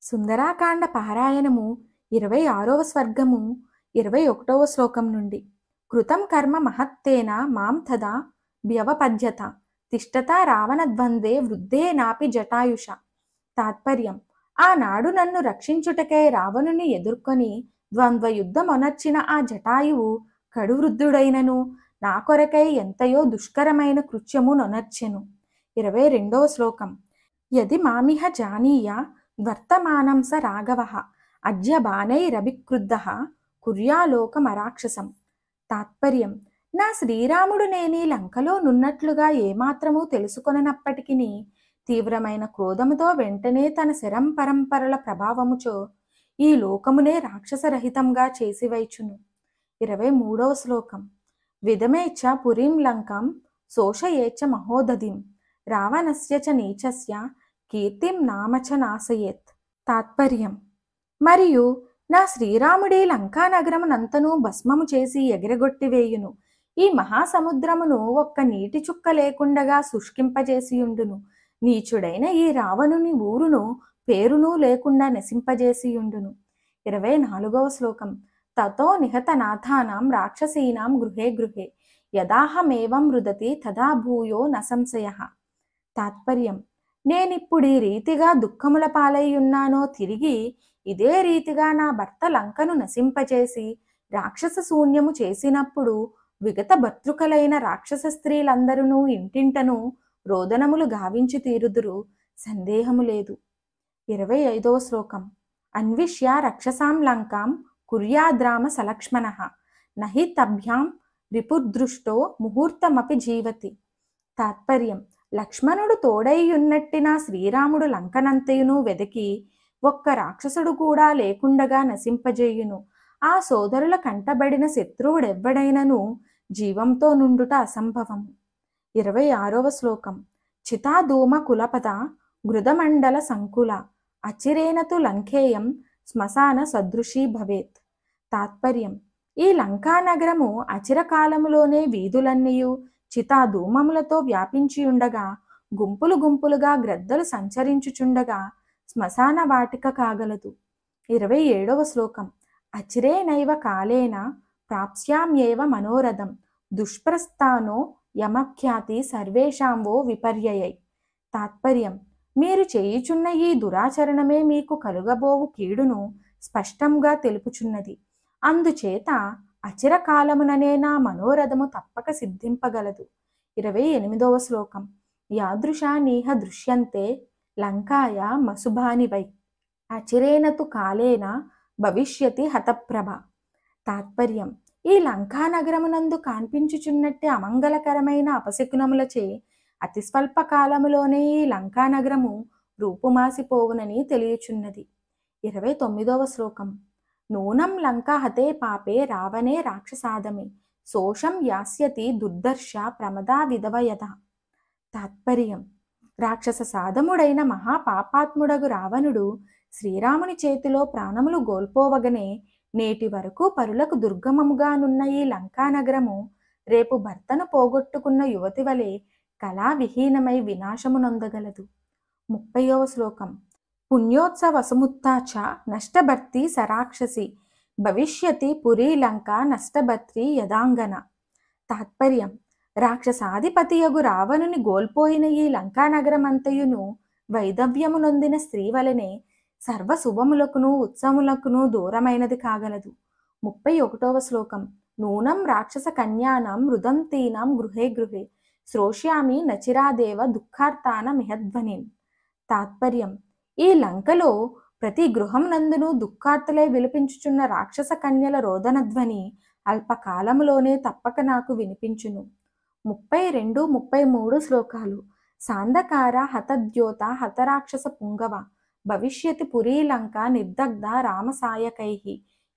సుందరాకాండ పారాయణము 26వ స్వర్గము 21వ శ్లోకం నుండి. కృతం కర్మ మహత్తేన మాం తదా వ్యవపద్యత తిష్టత రావణద్వంద్వే వృద్ధేనాపి జటాయుష. తాత్పర్యం: ఆనాడు నన్ను రక్షించుటకై రావణుని ఎదుర్కొని ద్వంద్వయుద్ధమొనర్చిన ఆ జటాయువు కడువృద్ధుడైనను నా కొరకై ఎంతయో దుష్కరమైన కృత్యము నొనర్చెను. 22వ శ్లోకం. యది మామిహ జానీయ వర్తమానం స రాఘవః అద్య బాణైరభిక్రుద్ధః కుర్యాలోకమరాక్షసం. తాత్పర్యం: నా శ్రీరాముడు నేనీ లంకలో నున్నట్లుగా ఏమాత్రమూ తెలుసుకొననప్పటికిని తీవ్రమైన క్రోధముతో వెంటనే తన శరం పరంపరల ప్రభావముచో ఈ లోకమునే రాక్షసరహితంగా చేసివైచును. 23వ శ్లోకం. విదమేచ్చ పురీం లంకాం శోషయేచ్చ మహోదధిం రావణస్య చ నీచస్య కీర్తిం నామచ నాశయేత్. తాత్పర్యం: మరియు నా శ్రీరాముడి లంకానగరమునంతను భస్మము చేసి ఎగిరగొట్టివేయును. ఈ మహాసముద్రమును ఒక్క నీటి చుక్క లేకుండగా శుష్కింపజేసియుండును. నీచుడైన ఈ రావణుని ఊరును పేరును లేకుండా నశింపజేసియుండును. 24వ శ్లోకం. తతో నిహతనాథానాం రాక్షసీనాం గృహే గృహే యదాహమేవం రుదతి తదా భూయో న సంశయః. తాత్పర్యం: నేనిప్పుడీ రీతిగా దుఃఖముల పాలైయున్నానో తిరిగి ఇదే రీతిగా నా భర్త లంకను నశింపచేసి రాక్షస శూన్యము చేసినప్పుడు విగత భర్తృకలైన రాక్షస స్త్రీలందరూ ఇంటింటను రోదనములు గావించి తీరుదురు, సందేహము లేదు. 25వ శ్లోకం. అన్విష్య రక్షసాం లంకాం కుర్యాద్రామ సలక్ష్మణః నహి తభ్యాం రిపుర్దృష్టో ముహూర్తమపి జీవతి. తాత్పర్యం: లక్ష్మణుడు తోడైయున్నట్టి నా శ్రీరాముడు లంకనంతయును వెదకి ఒక్క రాక్షసుడు కూడా లేకుండగా నశింపజేయును. ఆ సోదరుల కంటబడిన శత్రువుడెవ్వడైనను జీవంతో నుండుట అసంభవము. 26వ శ్లోకం. చితాధూమ కులపద గృధమండల సంకుల అచిరేనతు లంకేయం శ్మశాన సదృశీ భవేత్. తాత్పర్యం: ఈ లంకానగరము అచిరకాలములోనే వీధులన్నీయు చితాధూమములతో వ్యాపించియుండగా గుంపులు గుంపులుగా గ్రద్దలు సంచరించుచుండగా శ్మశాన వాటిక కాగలదు. 27వ శ్లోకం. అచిరేనైవ కాలేన ప్రాప్స్యామ్యేవ మనోరథం దుష్ప్రస్థానో యమఖ్యాతి సర్వేషాం వో విపర్యయై. తాత్పర్యం: మీరు చేయుచున్న ఈ దురాచరణమే మీకు కలుగబోవు కీడును స్పష్టంగా తెలుపుచున్నది. అందుచేత అచిరకాలముననే నా మనోరథము తప్పక సిద్ధింపగలదు. 28వ శ్లోకం. యాదృశా నీహ దృశ్యంతే లంకాయ మసుభాని వై అచిరేనతు కాలేన భవిష్యతి హతప్రభ. తాత్పర్యం: ఈ లంకానగరమునందు కాన్పించుచున్నట్టే అమంగళకరమైన అపశకునములచే అతి స్వల్ప కాలములోనే ఈ లంకానగరము రూపుమాసిపోవునని తెలియచున్నది. 29వ శ్లోకం. నూనం లంకా హతే పాపే రావణే రాక్షసాదమే శోషం యాస్యతి దుర్దర్శ ప్రమదా విధవయద. తాత్పర్యం: రాక్షస సాధముడైన మహాపాపాత్ముడగు రావణుడు శ్రీరాముని చేతిలో ప్రాణములు గోల్పోవగనే నేటి వరకు పరులకు దుర్గమముగానున్న ఈ లంకానగరము రేపు భర్తను పోగొట్టుకున్న యువతి వలె కళావిహీనమై వినాశమునొందగలదు. 30వ శ్లోకం. పుణ్యోత్సవసముత్థాచ నష్టభర్తి సరాక్షసి భవిష్యతి పురీ లంక నష్టభర్తి యదాంగన. తాత్పర్యం: రాక్షసాధిపతియగు రావణుని గోల్పోయిన ఈ లంకానగరమంతయును వైదవ్యమునొందిన స్త్రీ వలనే సర్వశుభములకును ఉత్సవములకును దూరమైనది కాగలదు. 31వ శ్లోకం. నూనం రాక్షస కన్యానాం రుదంతీనాం గృహే గృహే శ్రోష్యామి నచిరాదేవ దుఃఖార్తాన మిహధ్వనిన్. తాత్పర్యం: ఈ లంకలో ప్రతి గృహం నందును దుఃఖార్తలై విలపించుచున్న రాక్షస కన్యల రోదనధ్వని అల్పకాలములోనే తప్పక నాకు వినిపించును. 32, 33 శ్లోకాలు. సాంధకార హతద్యోత హతరాక్షస పుంగవ భవిష్యతి పురీ లంక నిర్దగ్ధ రామసాయకైః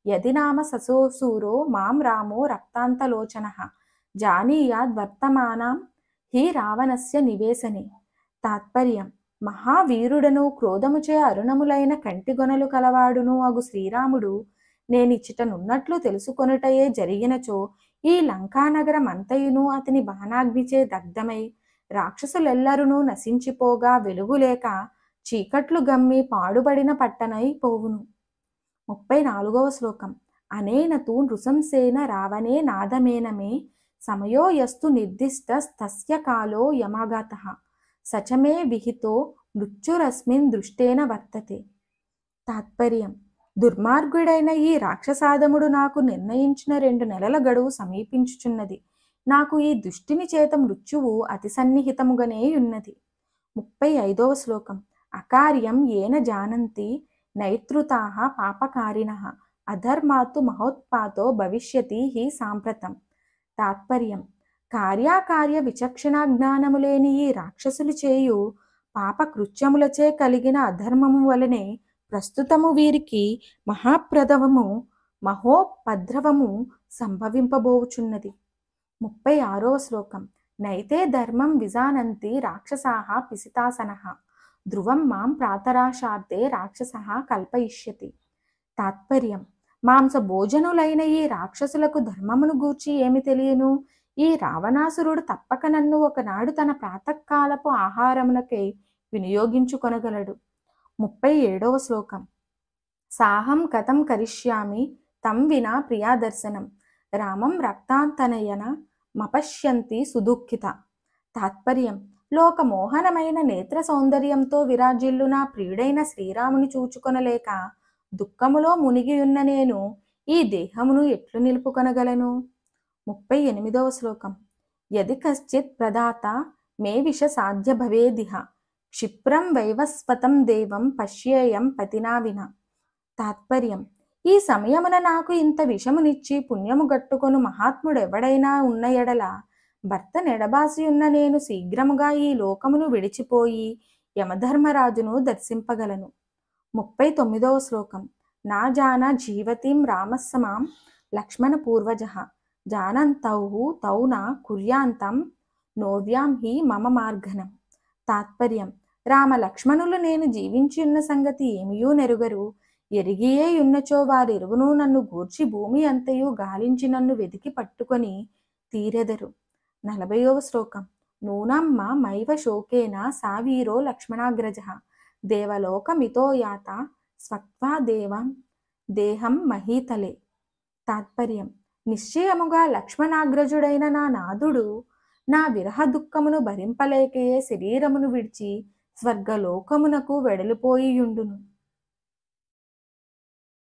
యది నామ ససోసూరో మాం రామో రక్తాంతలోచనః జానీయాద్వర్తమానాం హి రావణస్య నివేశనే. తాత్పర్యం: మహావీరుడను క్రోధముచే అరుణములైన కంటిగొనలు కలవాడును అగు శ్రీరాముడు నేనిచ్చటనున్నట్లు తెలుసుకొనుటయే జరిగినచో ఈ లంకానగరమంతయును అతని బాణాగ్నిచే దగ్ధమై రాక్షసులెల్లరునూ నశించిపోగా వెలుగులేక చీకట్లు గమ్మి పాడుబడిన పట్టనై పోవును. 34వ శ్లోకం. అనేన తు నృశంసేన రావణే నాదమేనమే సమయో యస్తు నిర్దిష్టస్తస్య కాలో యమాగతః సచమే విహితో మృత్యురస్మిన్ దృష్టేన వర్తతే. తాత్పర్యం. దుర్మార్గుడైన ఈ రాక్షసాదముడు నాకు నిర్ణయించిన 2 నెలల గడువు సమీపించుచున్నది. నాకు ఈ దుష్టిని చేత మృత్యువు అతి సన్నిహితముగానే ఉన్నది. 35వ శ్లోకం. అకార్యం ఏన జానంతి నైతృతాః పాపకారిణః అధర్మాత్తు మహోత్పాతో భవిష్యతి హి సాంప్రతం. తాత్పర్యం. కార్యాకార్య విచక్షణ జ్ఞానము లేని ఈ రాక్షసులు చేయు పాపకృత్యములచే కలిగిన అధర్మము వలనే ప్రస్తుతము వీరికి మహోపద్రవము సంభవింపబోచున్నది. 36వ శ్లోకం. నైతే ధర్మం విజానంతి రాక్షసాః పిసితాసనః ధ్రువం మాం ప్రాతరాశార్తే రాక్షసః కల్పయిష్యతి. తాత్పర్యం. మాంస భోజనులైన ఈ రాక్షసులకు ధర్మమును గూర్చి ఏమి తెలియను? ఈ రావణాసురుడు తప్పక నన్ను ఒకనాడు తన ప్రాతకాలపు ఆహారమునకై వినియోగించుకొనగలడు. 37వ శ్లోకం. సాహం కథం కరిష్యామి తం వినా ప్రియాదర్శనం రామం రక్తాంతనయన మపశ్యంతి సుదుఃఖిత. తాత్పర్యం. లోకమోహనమైన నేత్ర సౌందర్యంతో విరాజిల్లు నా ప్రియుడైన శ్రీరాముని చూచుకొనలేక దుఃఖములో మునిగియున్న నేను ఈ దేహమును ఎట్లు నిలుపుకొనగలను? 38వ శ్లోకం. యది కశ్చిత్ ప్రదాత మే విష సాధ్య భవేదిహ క్షిప్రం వైవస్వతం దేవం పశ్యేయం పతినా విన. తాత్పర్యం. ఈ సమయమున నాకు ఇంత విషమునిచ్చి పుణ్యము గట్టుకొను మహాత్ముడెవడైనా ఉన్న ఎడల భర్త నెడబాసి ఉన్న నేను శీఘ్రముగా ఈ లోకమును విడిచిపోయి యమధర్మరాజును దర్శింపగలను. 39వ శ్లోకం. నా జాన జీవతిం రామస్సమాం లక్ష్మణ పూర్వజః జానంతౌ తౌ న కుర్యాంతం నోర్యాం హి మమ మార్గనం. తాత్పర్యం. రామ లక్ష్మణులు నేను జీవించి ఉన్న సంగతి ఏమియూ నెరుగరు. ఎరిగియే యున్నచో వారిరువును నన్ను గూర్చి భూమి అంతయు గాలించి నన్ను వెదికి పట్టుకొని తీరెదరు. 40వ శ్లోకం. నూనమ్మ మైవ శోకేన సా వీరో లక్ష్మణాగ్రజః దేవలోకమితో యాత స్వక్వా దేహం మహీతలే. తాత్పర్యం. నిశ్చయముగా లక్ష్మణాగ్రజుడైన నా నాథుడు నా విరహ దుఃఖమును భరింపలేకయే శరీరమును విడిచి స్వర్గలోకమునకు వెడలిపోయియుండును.